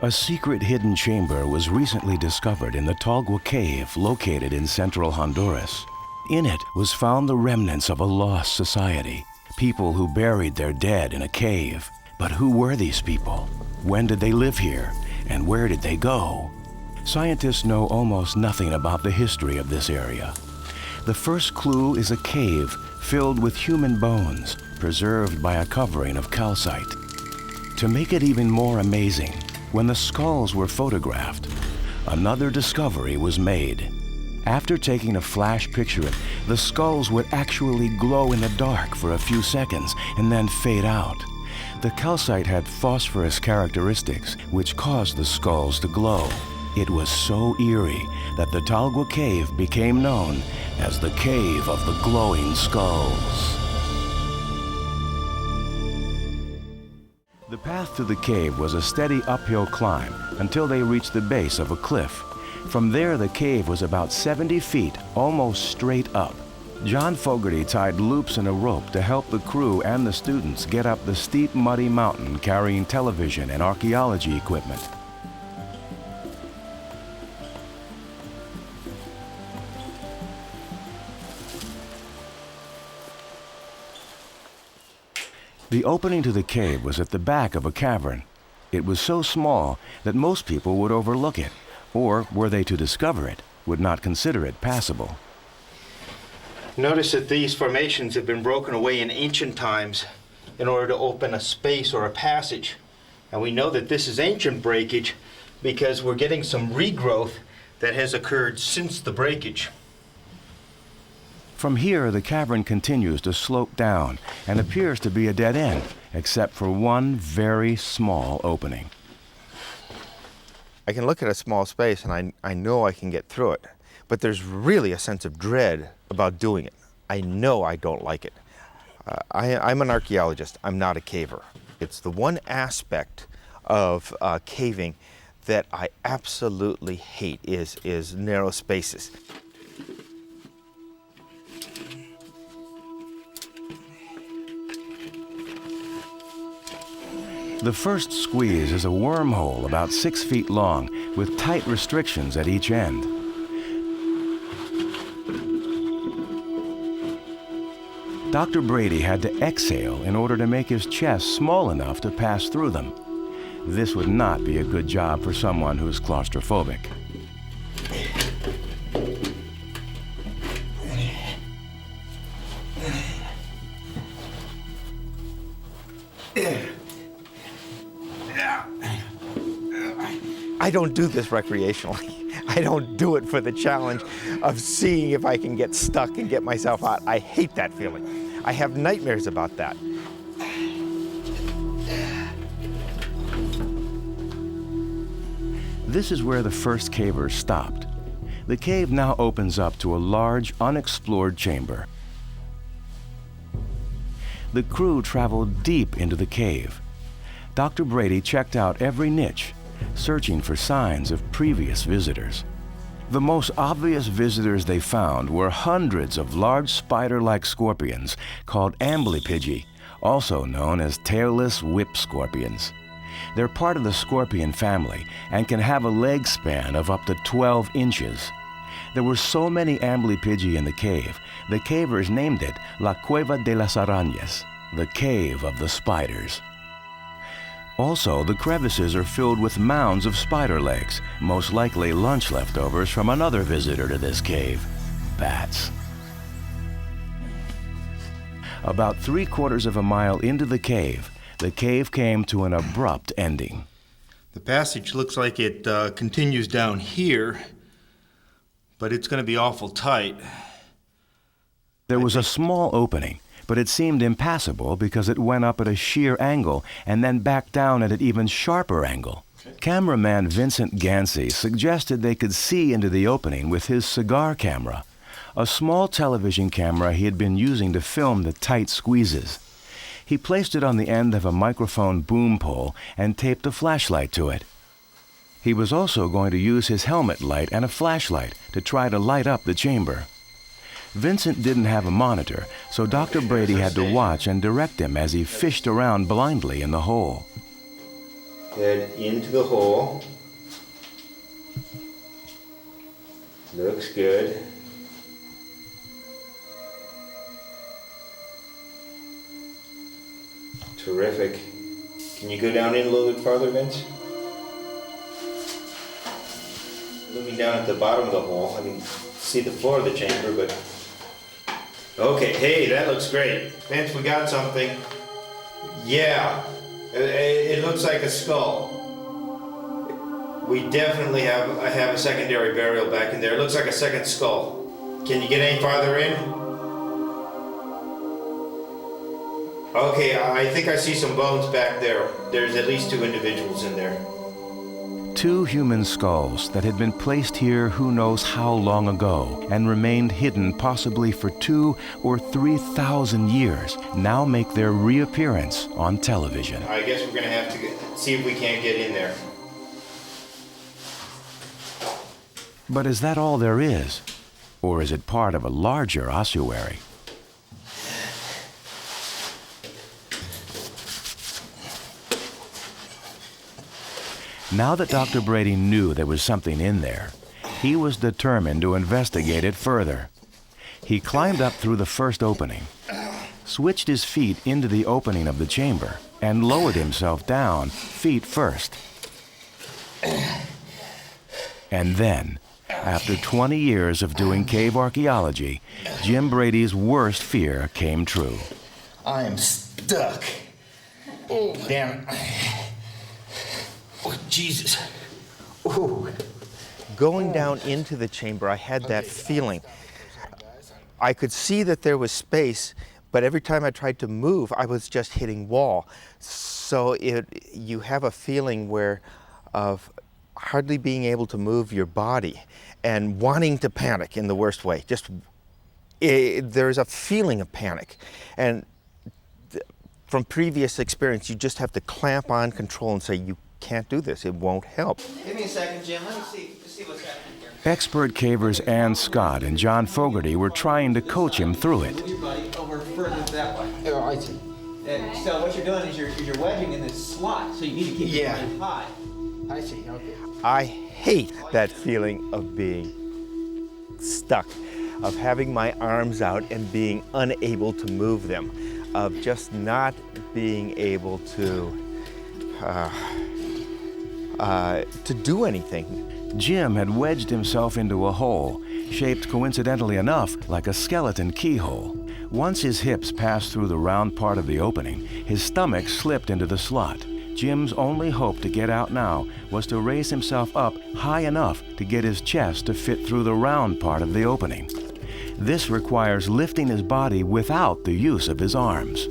A secret hidden chamber was recently discovered in the Talgua Cave located in central Honduras. In it was found the remnants of a lost society, people who buried their dead in a cave. But who were these people? When did they live here? And where did they go? Scientists know almost nothing about the history of this area. The first clue is a cave filled with human bones, preserved by a covering of calcite. To make it even more amazing, when the skulls were photographed, another discovery was made. After taking a flash picture, the skulls would actually glow in the dark for a few seconds and then fade out. The calcite had phosphorus characteristics, which caused the skulls to glow. It was so eerie that the Talgua Cave became known as the Cave of the Glowing Skulls. The path to the cave was a steady uphill climb until they reached the base of a cliff. From there, the cave was about 70 feet, almost straight up. John Fogarty tied loops in a rope to help the crew and the students get up the steep, muddy mountain carrying television and archaeology equipment. The opening to the cave was at the back of a cavern. It was so small that most people would overlook it, or, were they to discover it, would not consider it passable. Notice that these formations have been broken away in ancient times in order to open a space or a passage. And we know that this is ancient breakage because we're getting some regrowth that has occurred since the breakage. From here, the cavern continues to slope down and appears to be a dead end, except for one very small opening. I can look at a small space and I know I can get through it, but there's really a sense of dread about doing it. I know I don't like it. I'm an archaeologist, I'm not a caver. It's the one aspect of caving that I absolutely hate is narrow spaces. The first squeeze is a wormhole about 6 feet long with tight restrictions at each end. Dr. Brady had to exhale in order to make his chest small enough to pass through them. This would not be a good job for someone who's claustrophobic. I don't do this recreationally. I don't do it for the challenge of seeing if I can get stuck and get myself out. I hate that feeling. I have nightmares about that. This is where the first cavers stopped. The cave now opens up to a large, unexplored chamber. The crew traveled deep into the cave. Dr. Brady checked out every niche, searching for signs of previous visitors. The most obvious visitors they found were hundreds of large spider-like scorpions called amblypygi, also known as tailless whip scorpions. They're part of the scorpion family and can have a leg span of up to 12 inches. There were so many amblypygi in the cavers named it La Cueva de las Arañas, the Cave of the Spiders. Also, the crevices are filled with mounds of spider legs, most likely lunch leftovers from another visitor to this cave, bats. About 3/4 of a mile into the cave came to an abrupt ending. The passage looks like it continues down here, but it's going to be awful tight. There was a small opening, but it seemed impassable because it went up at a sheer angle and then back down at an even sharper angle. Okay. Cameraman Vincent Gansey suggested they could see into the opening with his cigar camera, a small television camera he had been using to film the tight squeezes. He placed it on the end of a microphone boom pole and taped a flashlight to it. He was also going to use his helmet light and a flashlight to try to light up the chamber. Vincent didn't have a monitor, so Dr. Brady had to watch and direct him as he fished around blindly in the hole. Head into the hole. Looks good. Terrific. Can you go down in a little bit farther, Vince? Looking down at the bottom of the hole, I can see the floor of the chamber, but... Okay, hey, that looks great. Vince, we got something. Yeah, it looks like a skull. We definitely have a secondary burial back in there. It looks like a second skull. Can you get any farther in? Okay, I think I see some bones back there. There's at least 2 individuals in there. 2 human skulls that had been placed here who knows how long ago and remained hidden possibly for 2,000 or 3,000 years now make their reappearance on television. I guess we're gonna have to see if we can't get in there. But is that all there is? Or is it part of a larger ossuary? Now that Dr. Brady knew there was something in there, he was determined to investigate it further. He climbed up through the first opening, switched his feet into the opening of the chamber, and lowered himself down, feet first. And then, after 20 years of doing cave archaeology, Jim Brady's worst fear came true. I am stuck. Oh, damn it. Oh, Jesus. Ooh. Going down into the chamber, I had that feeling. I could see that there was space, but every time I tried to move, I was just hitting wall. So you have a feeling of hardly being able to move your body and wanting to panic in the worst way. There's a feeling of panic. And from previous experience, you just have to clamp on control and say, you can't do this, it won't help. Give me a second, Jim. Let me see what's happening here. Expert cavers Ann Scott and John Fogarty were trying to coach him through it. Move your body over further that way. Oh, I see. And so what you're doing is you're wedging in this slot, so you need to keep your body high. I see, okay. I hate that feeling of being stuck, of having my arms out and being unable to move them, of just not being able to do anything. Jim had wedged himself into a hole, shaped coincidentally enough like a skeleton keyhole. Once his hips passed through the round part of the opening, his stomach slipped into the slot. Jim's only hope to get out now was to raise himself up high enough to get his chest to fit through the round part of the opening. This requires lifting his body without the use of his arms.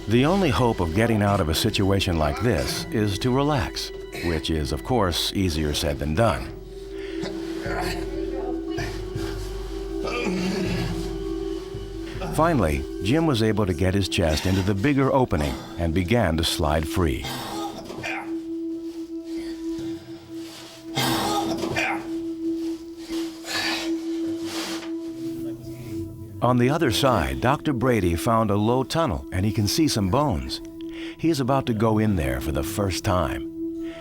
The only hope of getting out of a situation like this is to relax, which is, of course, easier said than done. Finally, Jim was able to get his chest into the bigger opening and began to slide free. On the other side, Dr. Brady found a low tunnel and he can see some bones. He is about to go in there for the first time.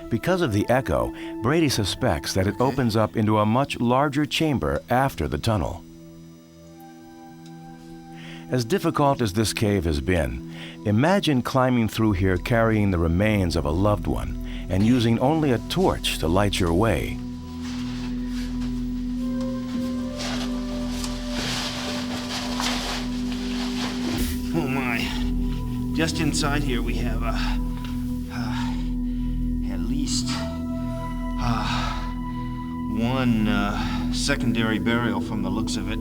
Because of the echo, Brady suspects that it opens up into a much larger chamber after the tunnel. As difficult as this cave has been, imagine climbing through here carrying the remains of a loved one and using only a torch to light your way. Oh my. Just inside here we have at least one secondary burial from the looks of it.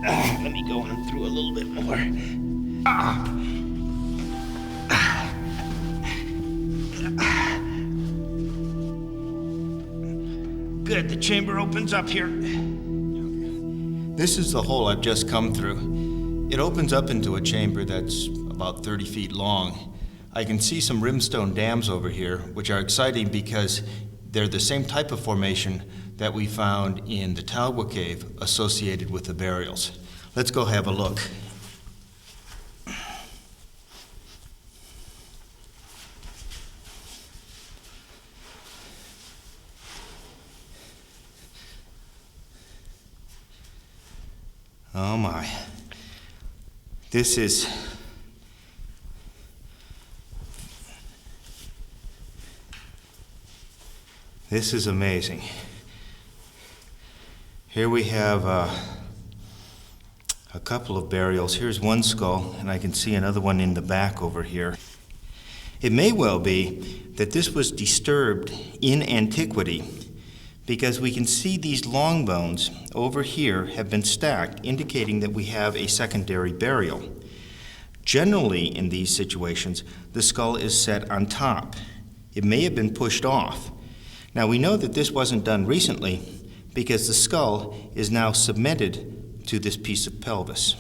Let me go in through a little bit more. Good, the chamber opens up here. This is the hole I've just come through. It opens up into a chamber that's about 30 feet long. I can see some rimstone dams over here, which are exciting because they're the same type of formation that we found in the Talgua Cave associated with the burials. Let's go have a look. Oh my. This is amazing. Here we have a couple of burials. Here's one skull, and I can see another one in the back over here. It may well be that this was disturbed in antiquity because we can see these long bones over here have been stacked, indicating that we have a secondary burial. Generally, in these situations, the skull is set on top. It may have been pushed off. Now, we know that this wasn't done recently because the skull is now cemented to this piece of pelvis.